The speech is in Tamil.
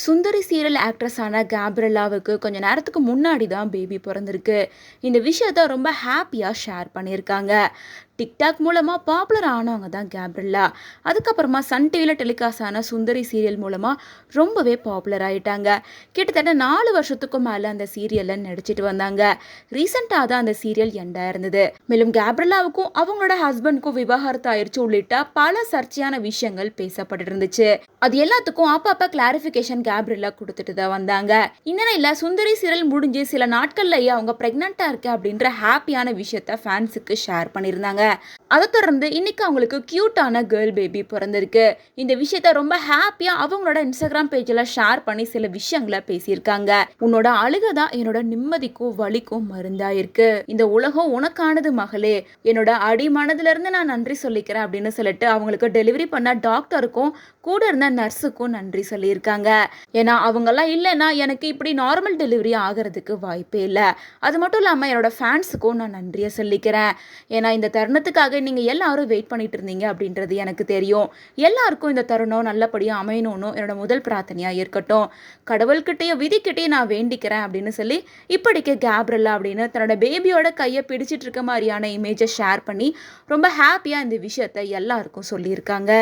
சுந்தரி சீரியல் ஆக்ட்ரஸான கேப்ரியலாவுக்கு கொஞ்ச நேரத்துக்கு முன்னாடி தான் பேபி பிறந்திருக்கு. இந்த விஷயத்த ரொம்ப ஹாப்பியாக ஷேர் பண்ணியிருக்காங்க. டிக்டாக் மூலமாக பாப்புலர் ஆனவங்க தான் கேப்ரியலா. அதுக்கப்புறமா சன் டிவியில் டெலிகாஸ்ட் ஆன சுந்தரி சீரியல் மூலமாக ரொம்பவே பாப்புலர் ஆகிட்டாங்க. கிட்டத்தட்ட 4 வருஷத்துக்கும் மேலே அந்த சீரியலில் நடிச்சிட்டு வந்தாங்க. ரீசெண்டாக தான் அந்த சீரியல் எண்டாக இருந்தது. மேலும் கேப்ரியலாவுக்கும் அவங்களோட ஹஸ்பண்டுக்கும் விவாகரத்து ஆயிடுச்சு உள்ளிட்ட பல சர்ச்சையான விஷயங்கள் பேசப்பட்டு இருந்துச்சு. அது எல்லாத்துக்கும் அப்பப்போ கிளாரிஃபிகேஷன் கேப்ரியலா கொடுத்துட்டு தான் வந்தாங்க. இந்நிலையில் சுந்தரி சீரியல் முடிஞ்சு சில நாட்கள்லயே அவங்க பிரெக்னெண்ட்டாக இருக்கு அப்படின்ற ஹாப்பியான விஷயத்த ஃபேன்ஸுக்கு ஷேர் பண்ணியிருந்தாங்க. அதை தொடர்ந்து இன்னைக்கு அவங்களுக்கு கியூட்டான கேர்ள் பேபி பிறந்திருக்கு. இந்த விஷயத்த ரொம்ப ஹாப்பியா அவங்களோட இன்ஸ்டாகிராம் பேஜில் ஷேர் பண்ணி சில விஷயங்களை பேசியிருக்காங்க. உன்னோட அழுகை தான் என்னோட நிம்மதிக்கும் வலிக்கும் மருந்தா இருக்கு. இந்த உலகம் உனக்கானது மகளே, என்னோட அடி மனதுல இருந்து நான் நன்றி சொல்லிக்கிறேன் அப்படின்னு சொல்லிட்டு அவங்களுக்கு டெலிவரி பண்ண டாக்டருக்கும் கூட இருந்த நர்ஸுக்கும் நன்றி சொல்லியிருக்காங்க. ஏன்னா அவங்கெல்லாம் இல்லைன்னா எனக்கு இப்படி நார்மல் டெலிவரி ஆகிறதுக்கு வாய்ப்பே இல்லை. அது மட்டும் இல்லாமல் என்னோட ஃபேன்ஸுக்கும் நான் நன்றியை சொல்லிக்கிறேன். ஏன்னா இந்த தருணத்துக்காக நீங்கள் எல்லாரும் வெயிட் பண்ணிட்டு இருந்தீங்க அப்படின்றது எனக்கு தெரியும். எல்லாருக்கும் இந்த தருணம் நல்லபடியாக அமையணும்னு என்னோட முதல் பிரார்த்தனையாக இருக்கட்டும். கடவுள்கிட்டையும் விதிக்கிட்டையும் நான் வேண்டிக்கிறேன் அப்படின்னு சொல்லி இப்படிக்கு கேப்ரியலா அப்படின்னு தன்னோட பேபியோட கையை பிடிச்சிட்டு இருக்க மாதிரியான இமேஜை ஷேர் பண்ணி ரொம்ப ஹாப்பியாக இந்த விஷயத்தை எல்லாருக்கும் சொல்லியிருக்காங்க.